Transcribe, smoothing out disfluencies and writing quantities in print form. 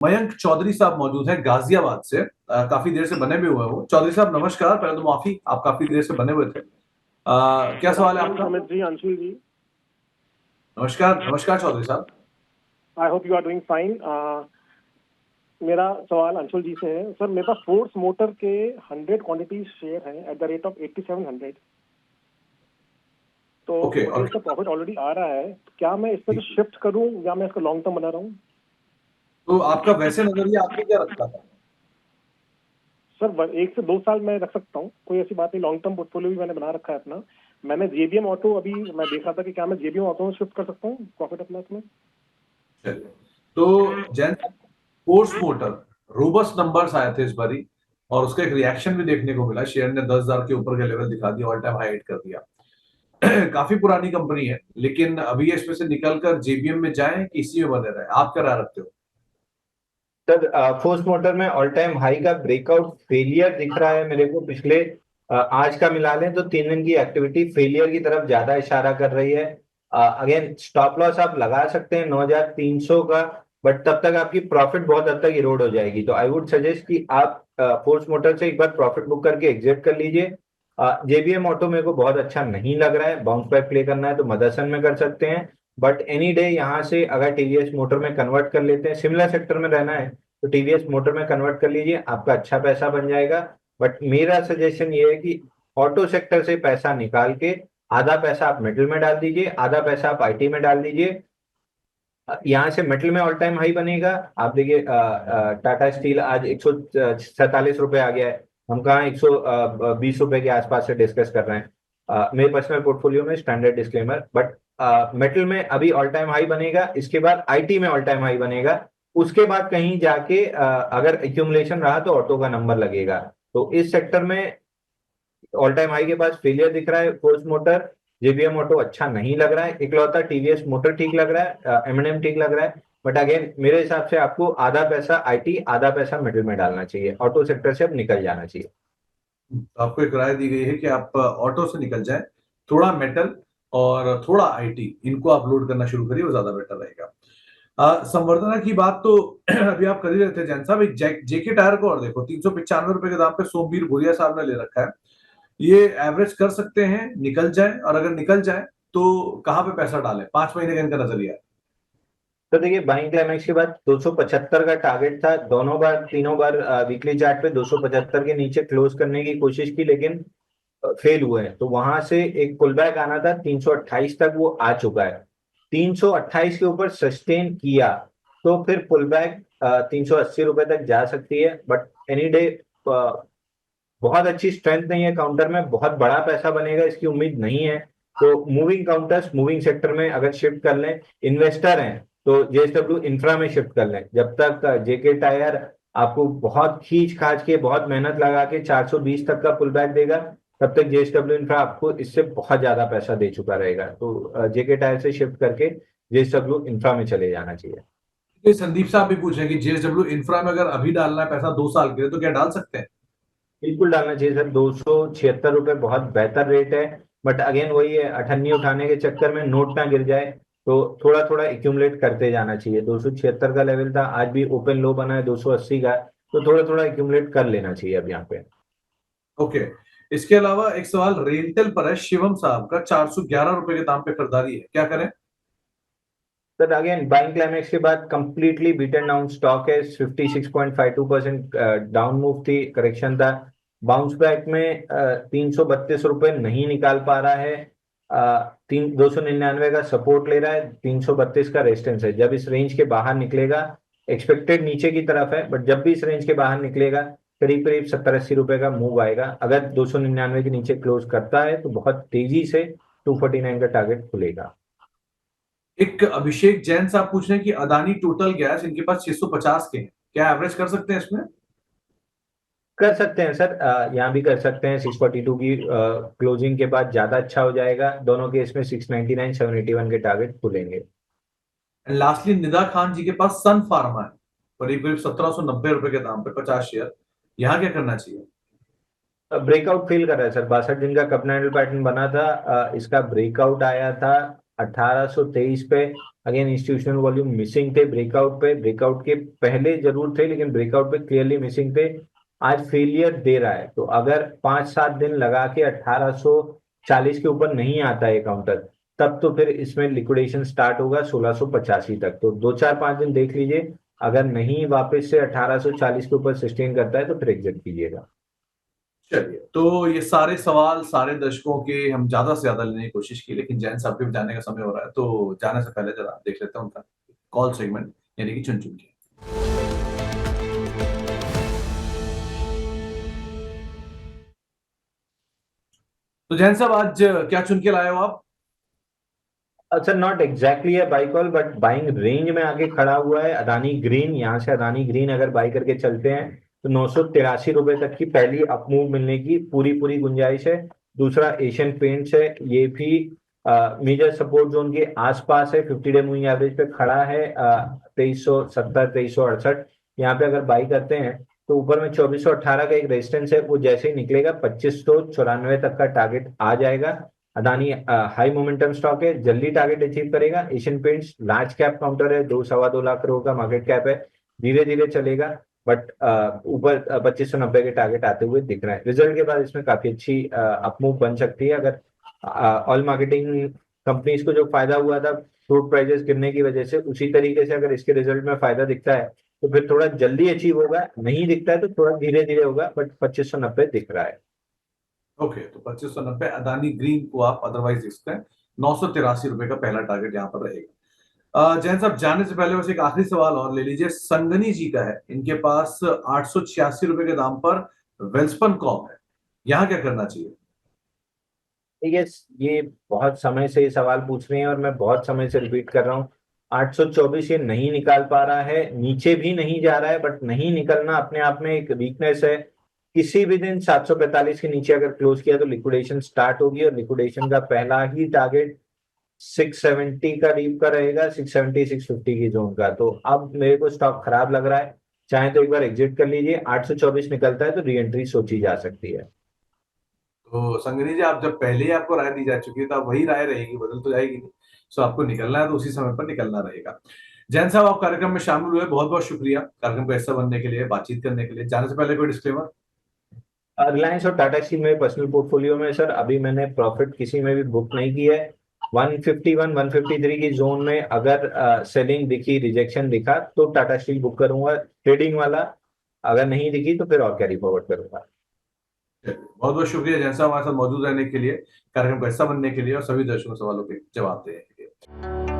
मयंक चौधरी साहब मौजूद हैं गाजियाबाद से। काफी देर से बने भी हुए हो चौधरी साहब, नमस्कार। पहले तो माफी, आप काफी देर से बने हुए थे। क्या गुड सवाल है आफ्टरनून आपका? सुमित जी, अंशुल जी। नमस्कार नमस्कार चौधरी साहब। I hope you are doing fine. मेरा सवाल अंशुल जी से है। सर, मेरे पास फोर्स मोटर के 100 क्वांटिटी शेयर हैं एट द रेट ऑफ 8700। तो ओके। मुझे और इसका प्रॉफिट ऑलरेडी आ रहा है। क्या मैं इस पर शिफ्ट करूं या मैं इसका लॉन्ग टर्म बना रहा हूँ? तो आपका वैसे नजरिया आपने क्या रखा था? सर, 1 से 2 साल मैं रख सकता हूँ, कोई ऐसी बात नहीं। लॉन्ग टर्म पोर्टफोलियो भी मैंने बना रखा है अपना। मैंने जेबीएम ऑटो, अभी मैं देख रहा था कि क्या मैं जेबीएम ऑटो में शिफ्ट कर सकता हूँ प्रॉफिट अपना इसमें। चलिए, तो Jain force motor robust numbers आए थे इस बारी, और उसका एक रिएक्शन भी देखने को मिला। शेयर ने 10,000 के ऊपर के लेवल दिखा दिया, ऑल टाइम हाई हिट कर दिया। काफी पुरानी कंपनी है, लेकिन अभी ये इसमें से निकलकर जेबीएम में जाएं कि इसी में बने रहे, आप क्या राय रखते हो? सर, फोर्स मोटर में ऑल टाइम हाई का ब्रेकआउट फेलियर दिख रहा है मेरे को। पिछले आज का मिला लें तो 3 दिन की एक्टिविटी फेलियर की तरफ ज्यादा इशारा कर रही है। अगेन स्टॉप लॉस आप लगा सकते हैं 9,300 का, बट तब तक आपकी प्रॉफिट बहुत हद तक इरोड हो जाएगी। तो आई वुड सजेस्ट कि आप फोर्स मोटर से एक बार प्रॉफिट बुक करके एग्जिट कर लीजिए। जेबीएम ऑटो मेरे को बहुत अच्छा नहीं लग रहा है। बाउंस बैक प्ले करना है तो मदरसन में कर सकते हैं, बट एनी डे यहाँ से अगर टीवीएस मोटर में कन्वर्ट कर लेते हैं, सिमिलर सेक्टर में रहना है तो टीवीएस मोटर में कन्वर्ट कर लीजिए, आपका अच्छा पैसा बन जाएगा। बट मेरा सजेशन ये है कि ऑटो सेक्टर से पैसा निकाल के आधा पैसा आप मेटल में डाल दीजिए, आधा पैसा आप आईटी में डाल दीजिए। यहाँ से मेटल में ऑल टाइम हाई बनेगा। आप देखिए टाटा स्टील आज 147 रुपए आ गया है। हम कहाँ 120 रुपए के आसपास से डिस्कस कर रहे हैं। मेरे पर्सनल पोर्टफोलियो में स्टैंडर्ड डिस्क्लेमर, बट मेटल में अभी ऑल टाइम हाई बनेगा, इसके बाद आईटी में ऑल टाइम हाई बनेगा, उसके बाद कहीं जाके अगर एक्यूमुलेशन रहा तो ऑटो का नंबर लगेगा। तो इस सेक्टर में ऑल टाइम हाई के पास फेलियर दिख रहा है फोर्स मोटर। जेबीएम ऑटो अच्छा नहीं लग रहा है, इकलौता टीवीएस मोटर ठीक लग रहा है, एमएनएम ठीक लग रहा है। बट अगेन मेरे हिसाब से आपको आधा पैसा आईटी आधा पैसा मिडिल में डालना चाहिए, ऑटो सेक्टर से अब निकल जाना चाहिए। तो आपको एक राय दी गई है कि आप ऑटो से निकल जाएं, थोड़ा मेटल और थोड़ा आईटी, इनको आप लोड करना शुरू करिए, वो ज्यादा बेटर रहेगा। संवर्धना की बात तो अभी आप कर ही रहे थे जैन साहब। एक जेके टायर को और देखो, 395 रुपए के दाम पे सोमवीर भूरिया साहब ने ले रखा है। ये एवरेज कर सकते हैं, निकल जाए, और अगर निकल जाए तो कहाँ पे पैसा डालें? 5 महीने का इनका नजरिया है। तो देखिए, बाइंग क्लाइमेक्स के बाद 275 का टारगेट था, दोनों बार तीनों बार वीकली चार्ट पे 275 के नीचे क्लोज करने की कोशिश की, लेकिन फेल हुए हैं। तो वहां से एक पुल बैक आना था 328 तक, वो आ चुका है। 328 के ऊपर सस्टेन किया तो फिर पुल बैक 380 रुपए तक जा सकती है, बट एनी डे बहुत अच्छी स्ट्रेंथ नहीं है काउंटर में, बहुत बड़ा पैसा बनेगा इसकी उम्मीद नहीं है। तो मूविंग काउंटर्स मूविंग सेक्टर में अगर शिफ्ट कर लें, इन्वेस्टर हैं तो जेएसडब्ल्यू इंफ्रा में शिफ्ट कर लें। जब तक जेके टायर आपको बहुत खींच खाच के बहुत मेहनत लगा के 420 तक का पुल बैक देगा, तब तक जेएसडब्ल्यू इंफ्रा आपको इससे बहुत ज्यादा पैसा दे चुका रहेगा। तो जेके टायर से शिफ्ट करके जेएसडब्ल्यू इंफ्रा में चले जाना चाहिए। ये संदीप साहब भी पूछ रहे हैं कि जेएसडब्ल्यू इंफ्रा में अगर अभी डालना है पैसा 2 साल के लिए, तो क्या डाल सकते हैं? बिल्कुल डालना चाहिए सर, 276 रुपये बहुत बेहतर रेट है। बट अगेन वही है, अठन्नी उठाने के चक्कर में नोट ना गिर जाए, तो थोड़ा थोड़ा एक्यूमुलेट करते जाना चाहिए। 276 का लेवल था, आज भी ओपन लो बना है 280 का, तो थोड़ा थोड़ा एक्यूमुलेट कर लेना चाहिए अब यहाँ पे। ओके। इसके अलावा एक सवाल रेलटेल पर है शिवम साहब का। 411 रुपए के दाम पे खरीदारी है, क्या करें? सर अगेन बाइंग क्लाइमेक्स के बाद कंप्लीटली बीटन डाउन स्टॉक है, 56.52% डाउन मूव थी, करेक्शन था। बाउंस बैक में 332 रुपये नहीं निकाल पा रहा है। 299 का सपोर्ट ले रहा है, 332 का रेजिस्टेंस है। जब इस रेंज के बाहर निकलेगा, एक्सपेक्टेड नीचे की तरफ है, बट जब भी इस रेंज के बाहर निकलेगा करीब करीब 70-80 रुपए का मूव आएगा। अगर 299 के नीचे क्लोज करता है तो बहुत तेजी से 249 का टारगेट खुलेगा। एक अभिषेक जैन साहब पूछ रहे हैं कि अदानी टोटल गैस, इनके पास 650 के हैं, क्या एवरेज कर सकते हैं इसमें? कर सकते हैं सर, यहाँ भी कर सकते हैं। 642 की क्लोजिंग के बाद ज्यादा अच्छा हो जाएगा। दोनों केस में 699 781 के टारगेट खुलेंगे। एंड लास्टली निदा खान जी के पास सन फार्मा है, करीब करीब 1790 रुपए के दाम पे 50 शेयर। यहाँ क्या करना चाहिए? ब्रेकआउट फेल कर रहा है सर, 62 दिन का कप एंडल पैटर्न बना था, इसका ब्रेकआउट आया था 1823 पे अगेन इंस्टीट्यूशनल वॉल्यूम मिसिंग थे ब्रेकआउट पे, ब्रेकआउट के पहले जरूर थे लेकिन ब्रेकआउट पे क्लियरली मिसिंग थे। आज फेलियर दे रहा है, तो अगर 5-7 दिन लगा के 1840 के ऊपर नहीं आता है काउंटर, तब तो फिर इसमें लिक्विडेशन स्टार्ट होगा 1685 तक। तो 2-4-5 दिन देख लीजिए, अगर नहीं वापस से 1840 के ऊपर सस्टेन करता है तो फिर एग्जिट कीजिएगा। चलिए, तो ये सारे सवाल सारे दर्शकों के हम ज्यादा से ज्यादा लेने की कोशिश की, लेकिन जैन साहब के भी जाने का समय हो रहा है, तो जाने से पहले जरा देख लेते हैं उनका कॉल सेगमेंट, यानी कि चुन चुन के। तो जैन साहब, आज क्या चुन के लाए हो आप? अच्छा, नॉट एग्जैक्टली है by call, but buying range में आगे खड़ा हुआ है अदानी ग्रीन। यहाँ से अदानी ग्रीन अगर बाई करके चलते हैं तो 983 रुपए तक की पहली अपमूव मिलने की पूरी पूरी गुंजाइश है। दूसरा एशियन पेंट्स है, ये भी मेजर सपोर्ट जोन के आसपास है, 50 डे मूविंग एवरेज पे खड़ा है 2370 2368। यहाँ पे अगर बाई करते हैं तो ऊपर में 2418 का एक रेजिस्टेंस है, वो जैसे ही निकलेगा 2594 तक का टारगेट आ जाएगा। अदानी हाई मोमेंटम स्टॉक है, जल्दी टारगेट अचीव करेगा। Asian paints large cap counter है, 2-2.25 लाख करोड़ का मार्केट कैप है, धीरे धीरे चलेगा, बट ऊपर 2590 के टारगेट आते हुए दिख रहे हैं। रिजल्ट के बाद इसमें काफी अच्छी अपमूव बन सकती है। अगर ऑयल मार्केटिंग कंपनीज को जो फायदा हुआ था फ्रूट प्राइसेस गिरने की वजह से, उसी तरीके से अगर इसके रिजल्ट में फायदा दिखता है तो फिर थोड़ा जल्दी अचीव होगा, नहीं दिखता है तो थोड़ा धीरे धीरे होगा, बट 2590 दिख रहा है। ओके, तो 2590 अदानी ग्रीन को आप अदरवाइज देख सकते हैं। 983 रुपए का पहला टारगेट यहाँ पर रहेगा। जैन साहब, जाने से पहले बस एक आखिरी सवाल और ले लीजिए, संगनी जी का है, इनके पास 886 रुपए के दाम पर वेल्सपन कॉम है, यहाँ क्या करना चाहिए? ठीक है, ये बहुत समय से ये सवाल पूछ रहे हैं और मैं बहुत समय से रिपीट कर रहा हूँ। 824 ये नहीं निकाल पा रहा है, नीचे भी नहीं जा रहा है, बट नहीं निकलना अपने आप में एक वीकनेस है। किसी भी दिन 745 के नीचे अगर क्लोज किया तो लिक्विडेशन स्टार्ट होगी, और लिक्विडेशन का पहला ही टारगेट 670 का डीप का रहेगा, 670 650 की जोन का। तो अब मेरे को स्टॉक खराब लग रहा है, चाहे तो एक बार एग्जिट कर लीजिए। 824 निकलता है तो री एंट्री सोची जा सकती है। तो संगनी जी, आप जब पहले ही आपको राय दी जा चुकी है तो अब वही राय रहेगी, बदल तो जाएगी नहीं। सो आपको निकलना है तो उसी समय पर निकलना रहेगा। जैन साहब, आप कार्यक्रम में शामिल हुए, बहुत बहुत शुक्रिया कार्यक्रम का हिस्सा बनने के लिए, बातचीत करने के लिए। जाने से पहले कोई डिस्क्लेमर? रिलायंस और टाटा स्टील मेरे पर्सनल पोर्टफोलियो में सर, अभी मैंने प्रॉफिट किसी में भी बुक नहीं की है। 151 153 की जोन में अगर सेलिंग दिखी, रिजेक्शन दिखा तो टाटा स्टील बुक करूंगा ट्रेडिंग वाला, अगर नहीं दिखी तो फिर और कैरी फॉरवर्ड करूंगा। बहुत बहुत शुक्रिया जैन साहब, हमारे साथ मौजूद रहने के लिए, कार्यक्रम का हिस्सा बनने के लिए और सभी दर्शकों के सवालों के जवाब देने के लिए।